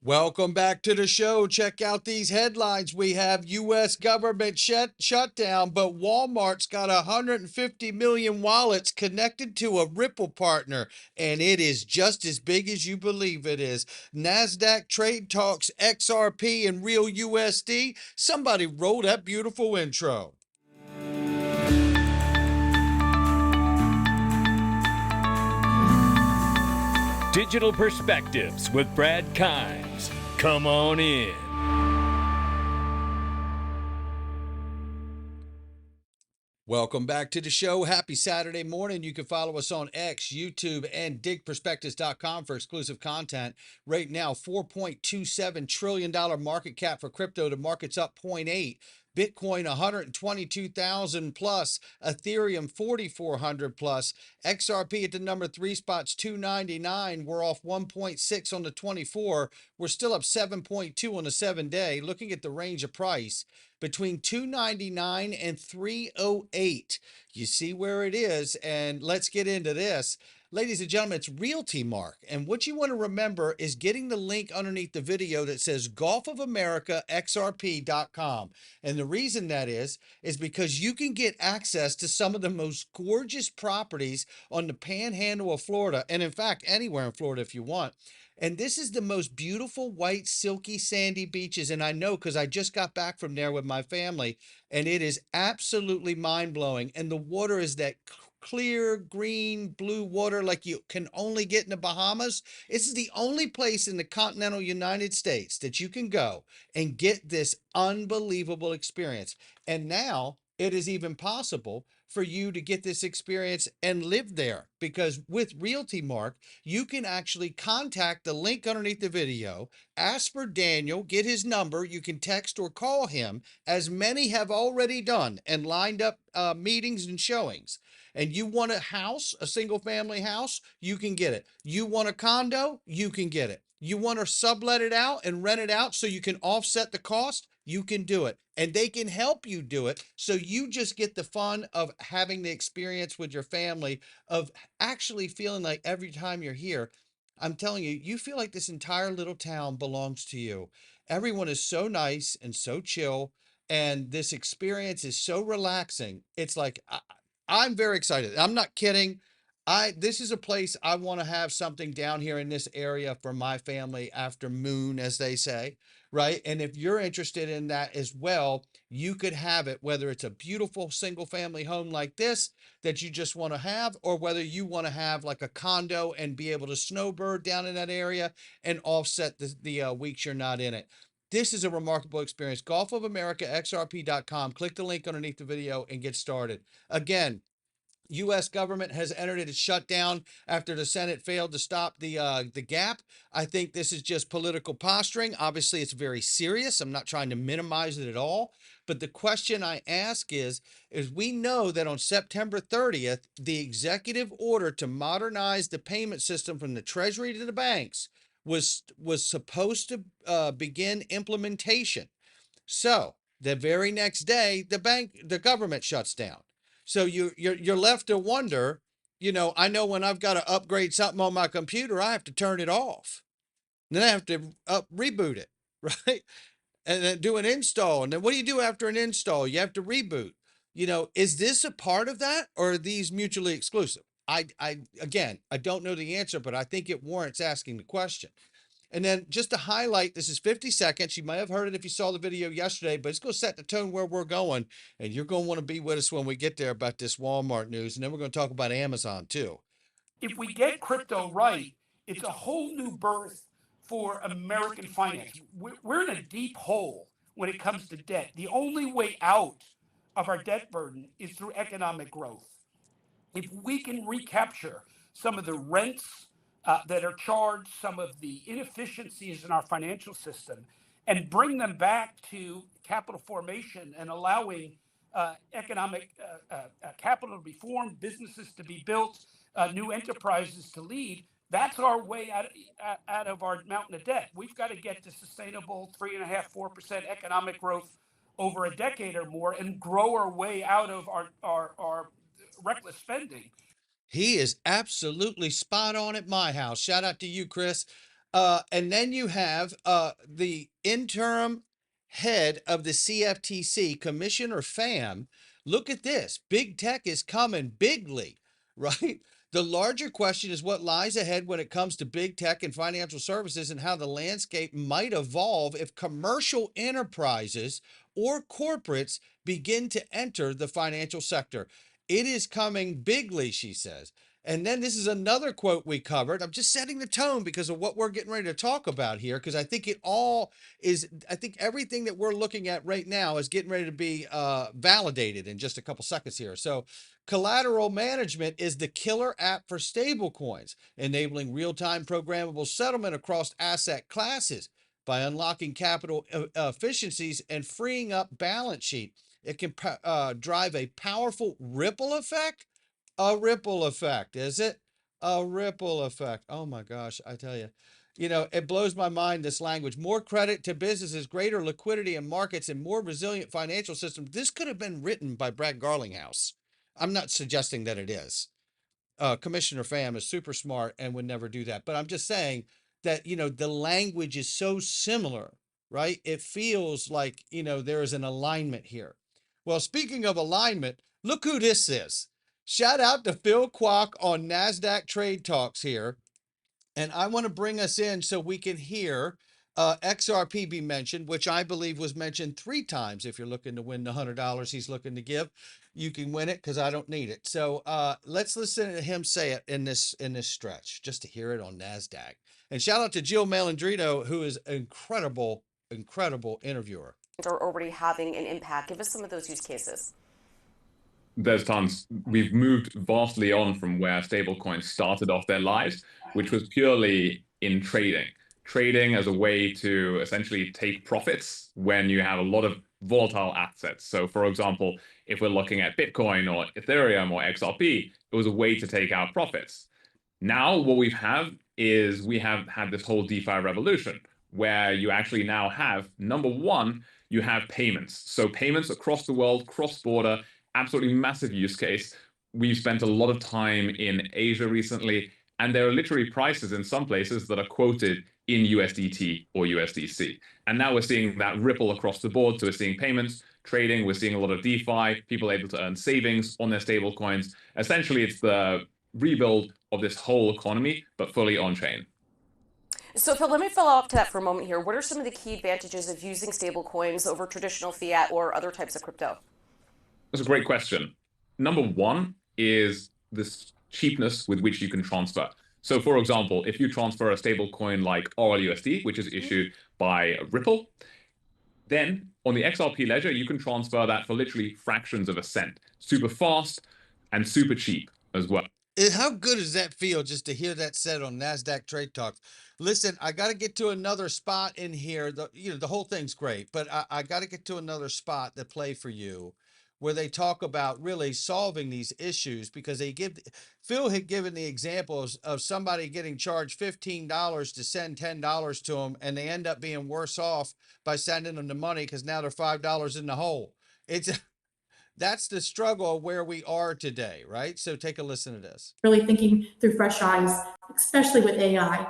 Welcome back to the show. Check out these headlines. We have U.S. government shutdown, but Walmart's got 150 million wallets connected to a Ripple partner, and it is just as big as you believe it is. NASDAQ trade talks XRP and real USD. Somebody roll that beautiful intro. Digital Perspectives with Brad Kimes. Come on in. Welcome back to the show. Happy Saturday morning. You can follow us on X, YouTube, and DigPerspectives.com for exclusive content. Right now, $4.27 trillion market cap for crypto. The market's up 0.8. Bitcoin 122,000 plus, Ethereum 4,400 plus, XRP at the number 3 spots 299. We're off 1.6 on the 24. We're still up 7.2 on the 7-day. Looking at the range of price between 299 and 308. You see where it is, and let's get into this. Ladies and gentlemen, it's Realty Mark. And what you want to remember is getting the link underneath the video that says golfofamericaxrp.com. And the reason that is because you can get access to some of the most gorgeous properties on the panhandle of Florida. And in fact, anywhere in Florida if you want. And this is the most beautiful white, silky, sandy beaches. And I know because I just got back from there with my family, and it is absolutely mind blowing. And the water is that clear, green, blue water like you can only get in the Bahamas. This is the only place in the continental United States that you can go and get this unbelievable experience. And now it is even possible for you to get this experience and live there, because with Realty Mark, you can actually contact the link underneath the video, ask for Daniel, get his number. You can text or call him, as many have already done and lined up meetings and showings. And you want a house, a single family house, you can get it. You want a condo, you can get it. You want to sublet it out and rent it out so you can offset the cost, you can do it. And they can help you do it. So you just get the fun of having the experience with your family, of actually feeling like every time you're here, I'm telling you, you feel like this entire little town belongs to you. Everyone is so nice and so chill. And this experience is so relaxing. It's like, I'm very excited. I'm not kidding. This is a place I want to have something down here in this area for my family after moon, as they say, right? And if you're interested in that as well, you could have it, whether it's a beautiful single family home like this that you just want to have, or whether you want to have like a condo and be able to snowbird down in that area and offset the weeks you're not in it. This is a remarkable experience. golfofamericaxrp.com. Click the link underneath the video and get started. Again, U.S. government has entered into shutdown after the Senate failed to stop the gap. I think this is just political posturing. Obviously, it's very serious. I'm not trying to minimize it at all. But the question I ask is we know that on September 30th, the executive order to modernize the payment system from the Treasury to the banks was supposed to begin implementation. So the very next day, the government shuts down. So you're left to wonder, I know when I've got to upgrade something on my computer, I have to turn it off. And then I have to reboot it, right? And then do an install. And then what do you do after an install? You have to reboot. Is this a part of that, or are these mutually exclusive? Again, I don't know the answer, but I think it warrants asking the question. And then just to highlight, this is 50 seconds. You may have heard it if you saw the video yesterday, but it's going to set the tone where we're going. And you're going to want to be with us when we get there about this Walmart news. And then we're going to talk about Amazon too. If we get crypto right, it's a whole new birth for American finance. We're in a deep hole when it comes to debt. The only way out of our debt burden is through economic growth. If we can recapture some of the rents that are charged, some of the inefficiencies in our financial system, and bring them back to capital formation and allowing economic capital to be formed, businesses to be built, new enterprises to lead, that's our way out of our mountain of debt. We've got to get to sustainable 3.5%, 4% economic growth over a decade or more and grow our way out of our reckless spending. He is absolutely spot on at my house. Shout out to you, Chris. And then you have the interim head of the CFTC, Commissioner Pham. Look at this. Big tech is coming bigly, right? The larger question is what lies ahead when it comes to big tech and financial services and how the landscape might evolve if commercial enterprises or corporates begin to enter the financial sector. It is coming bigly, she says. And then this is another quote we covered. I'm just setting the tone because of what we're getting ready to talk about here, because I think I think everything that we're looking at right now is getting ready to be validated in just a couple seconds here. So collateral management is the killer app for stablecoins, enabling real-time programmable settlement across asset classes by unlocking capital efficiencies and freeing up balance sheet. It can drive a powerful ripple effect. A ripple effect, is it? A ripple effect. Oh my gosh, I tell you. It blows my mind, this language. More credit to businesses, greater liquidity in markets, and more resilient financial systems. This could have been written by Brad Garlinghouse. I'm not suggesting that it is. Commissioner Pham is super smart and would never do that. But I'm just saying that, the language is so similar, right? It feels like, there is an alignment here. Well, speaking of alignment, look who this is. Shout out to Phil Kwok on NASDAQ Trade Talks here. And I want to bring us in so we can hear XRP be mentioned, which I believe was mentioned 3 times. If you're looking to win the $100 he's looking to give, you can win it because I don't need it. So let's listen to him say it in this stretch, just to hear it on NASDAQ. And shout out to Jill Malandrino, who is an incredible interviewer. Are already having an impact. Give us some of those use cases. There's tons. We've moved vastly on from where stablecoins started off their lives, which was purely in trading. Trading as a way to essentially take profits when you have a lot of volatile assets. So for example, if we're looking at Bitcoin or Ethereum or XRP, it was a way to take out profits. Now what we have had this whole DeFi revolution where you actually now have, number one, you have payments. So payments across the world, cross-border, absolutely massive use case. We've spent a lot of time in Asia recently, and there are literally prices in some places that are quoted in USDT or USDC. And now we're seeing that ripple across the board. So we're seeing payments, trading, we're seeing a lot of DeFi, people able to earn savings on their stable coins. Essentially, it's the rebuild of this whole economy, but fully on-chain. So Phil, let me follow up to that for a moment here. What are some of the key advantages of using stablecoins over traditional fiat or other types of crypto? That's a great question. Number one is this cheapness with which you can transfer. So for example, if you transfer a stable coin like RLUSD, which is issued by Ripple, then on the XRP ledger, you can transfer that for literally fractions of a cent. Super fast and super cheap as well. How good does that feel just to hear that said on NASDAQ Trade Talks? Listen, I got to get to another spot in here. The whole thing's great, but I got to get to another spot to play for you where they talk about really solving these issues, because Phil had given the example of somebody getting charged $15 to send $10 to them, and they end up being worse off by sending them the money because now they're $5 in the hole. That's the struggle of where we are today, right? So take a listen to this. Really thinking through fresh eyes, especially with AI.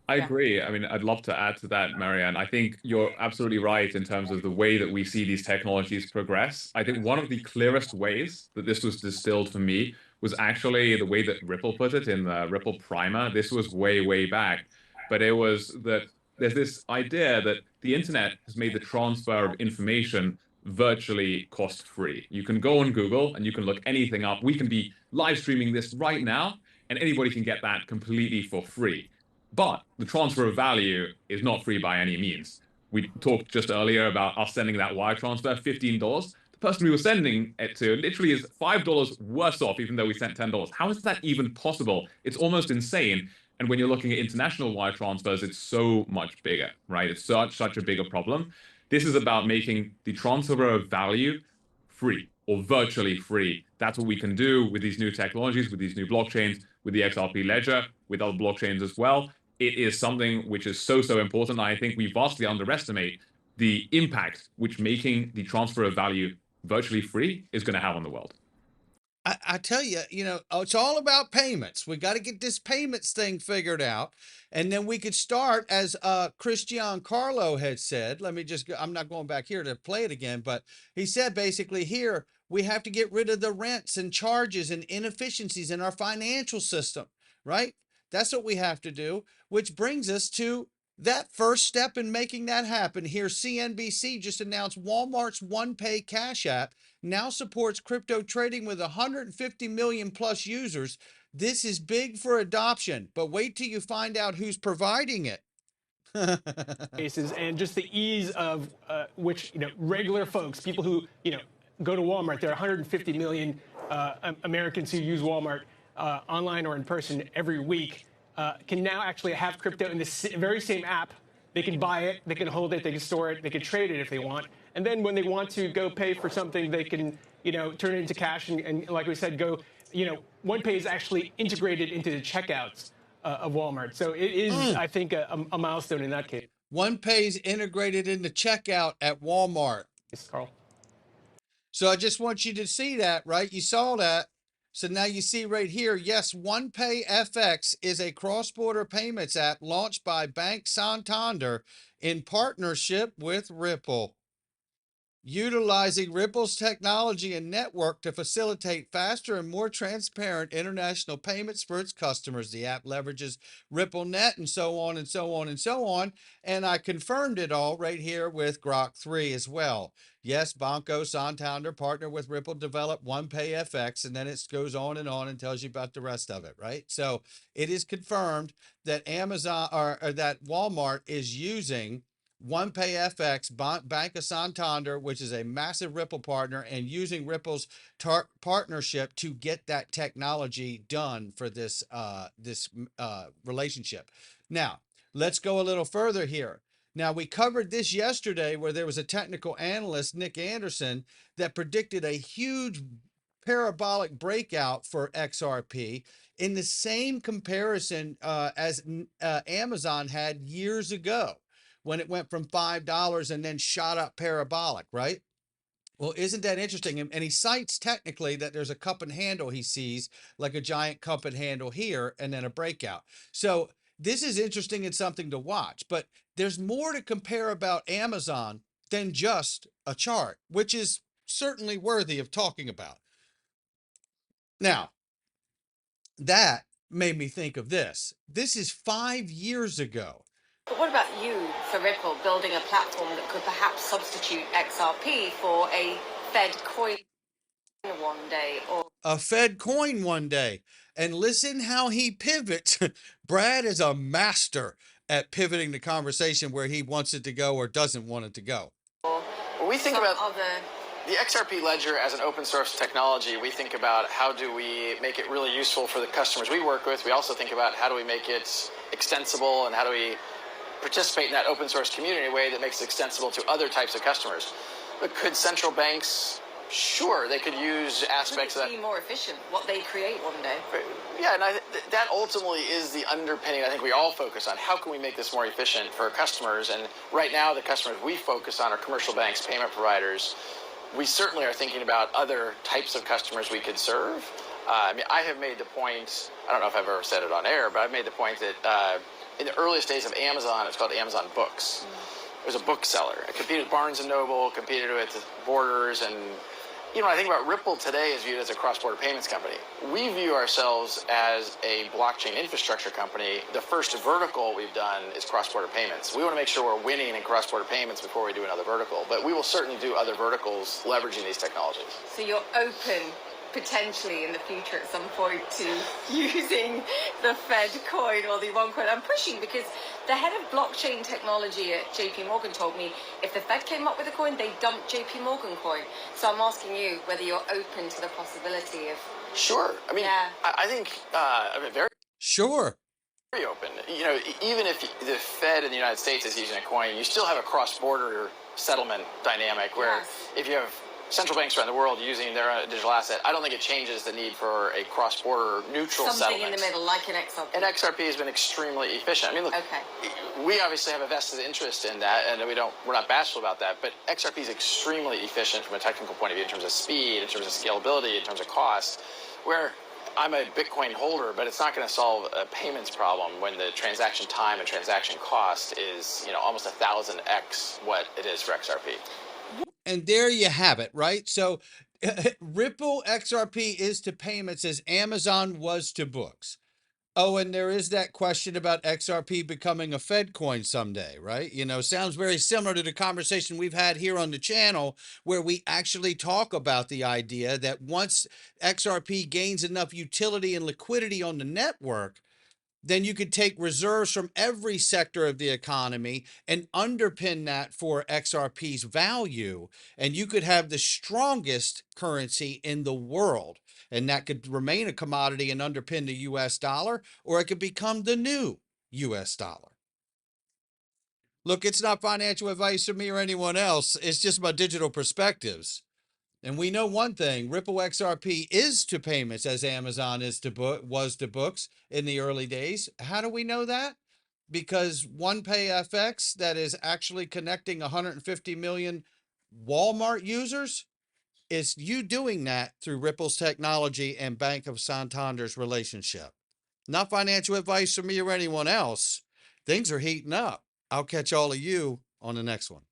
I agree. I mean, I'd love to add to that, Marianne. I think you're absolutely right in terms of the way that we see these technologies progress. I think one of the clearest ways that this was distilled for me was actually the way that Ripple put it in the Ripple Primer. This was way, way back. But it was that there's this idea that the internet has made the transfer of information virtually cost-free. You can go on Google and you can look anything up. We can be live streaming this right now, and anybody can get that completely for free. But the transfer of value is not free by any means. We talked just earlier about us sending that wire transfer, $15. The person we were sending it to literally is $5 worse off, even though we sent $10. How is that even possible? It's almost insane. And when you're looking at international wire transfers, it's so much bigger, right? It's such a bigger problem. This is about making the transfer of value free or virtually free. That's what we can do with these new technologies, with these new blockchains, with the XRP ledger, with other blockchains as well. It is something which is so important. I think we vastly underestimate the impact which making the transfer of value virtually free is going to have on the world. I tell you, it's all about payments. We got to get this payments thing figured out. And then we could start, as Christian Carlo had said. I'm not going back here to play it again, but he said basically here, we have to get rid of the rents and charges and inefficiencies in our financial system, right? That's what we have to do, which brings us to that first step in making that happen. Here, CNBC just announced Walmart's OnePay Cash App now supports crypto trading with 150 million plus users. This is big for adoption, but wait till you find out who's providing it. Cases and just the ease of which regular folks, people who go to Walmart. There are 150 million Americans who use Walmart online or in person every week. Can now actually have crypto in the very same app. They can buy it, they can hold it, they can store it, they can trade it if they want. And then when they want to go pay for something, they can, turn it into cash. And like we said, OnePay is actually integrated into the checkouts of Walmart. So it is, I think, a milestone in that case. OnePay is integrated into checkout at Walmart. Carl. So I just want you to see that, right? You saw that. So now you see right here, yes, OnePay FX is a cross-border payments app launched by Bank Santander in partnership with Ripple, utilizing Ripple's technology and network to facilitate faster and more transparent international payments for its customers. The app leverages RippleNet and so on and so on and so on. And I confirmed it all right here with Grok 3 as well. Yes, Banco Santander partnered with Ripple, developed OnePay FX, and then it goes on and tells you about the rest of it, right? So it is confirmed that Amazon or that Walmart is using OnePay FX, Bank of Santander, which is a massive Ripple partner, and using Ripple's partnership to get that technology done for this relationship. Now, let's go a little further here. Now, we covered this yesterday where there was a technical analyst, Nick Anderson, that predicted a huge parabolic breakout for XRP in the same comparison as Amazon had years ago, when it went from $5 and then shot up parabolic, right? Well, isn't that interesting? And he cites technically that there's a cup and handle he sees, like a giant cup and handle here, and then a breakout. So this is interesting and something to watch, but there's more to compare about Amazon than just a chart, which is certainly worthy of talking about. Now, that made me think of this. This is 5 years ago. But what about you for Ripple building a platform that could perhaps substitute XRP for a Fed coin one day, or a Fed coin one day? And listen how he pivots. Brad is a master at pivoting the conversation where he wants it to go or doesn't want it to go. When we think about the XRP ledger as an open source technology, we think about how do we make it really useful for the customers we work with. We also think about how do we make it extensible and how do we participate in that open source community in a way that makes it extensible to other types of customers. But could central banks? Sure, they could use aspects of that. Be more efficient, what they create one day. Yeah, and that ultimately is the underpinning I think we all focus on. How can we make this more efficient for our customers? And right now, the customers we focus on are commercial banks, payment providers. We certainly are thinking about other types of customers we could serve. I mean, I have made the point, I don't know if I've ever said it on air, but I've made the point that in the earliest days of Amazon, it's called Amazon Books. It was a bookseller. It competed with Barnes & Noble, competed with Borders, and I think about Ripple today is viewed as a cross-border payments company. We view ourselves as a blockchain infrastructure company. The first vertical we've done is cross-border payments. We want to make sure we're winning in cross-border payments before we do another vertical, but we will certainly do other verticals leveraging these technologies. So you're open potentially in the future at some point to using the Fed coin or the OneCoin. I'm pushing because the head of blockchain technology at JP Morgan told me if the Fed came up with a coin, they dumped JP Morgan coin. So I'm asking you whether you're open to the possibility of... Sure. I mean, yeah. I think very... Sure. Very open. Even if the Fed in the United States is using a coin, you still have a cross-border settlement dynamic where if you have central banks around the world using their digital asset, I don't think it changes the need for a cross-border neutral Something settlement. in the middle, like an XRP. And XRP has been extremely efficient. I mean, look, we obviously have a vested interest in that, and we're not bashful about that, but XRP is extremely efficient from a technical point of view in terms of speed, in terms of scalability, in terms of cost, where I'm a Bitcoin holder, but it's not going to solve a payments problem when the transaction time and transaction cost is, almost 1,000x what it is for XRP. And there you have it, right? So Ripple XRP is to payments as Amazon was to books. Oh, and there is that question about XRP becoming a Fed coin someday, right? Sounds very similar to the conversation we've had here on the channel, where we actually talk about the idea that once XRP gains enough utility and liquidity on the network, then you could take reserves from every sector of the economy and underpin that for XRP's value. And you could have the strongest currency in the world. And that could remain a commodity and underpin the US dollar, or it could become the new US dollar. Look, it's not financial advice from me or anyone else. It's just my digital perspectives. And we know one thing, Ripple XRP is to payments as Amazon was to books in the early days. How do we know that? Because OnePayFX, that is actually connecting 150 million Walmart users, is you doing that through Ripple's technology and Bank of Santander's relationship. Not financial advice from me or anyone else. Things are heating up. I'll catch all of you on the next one.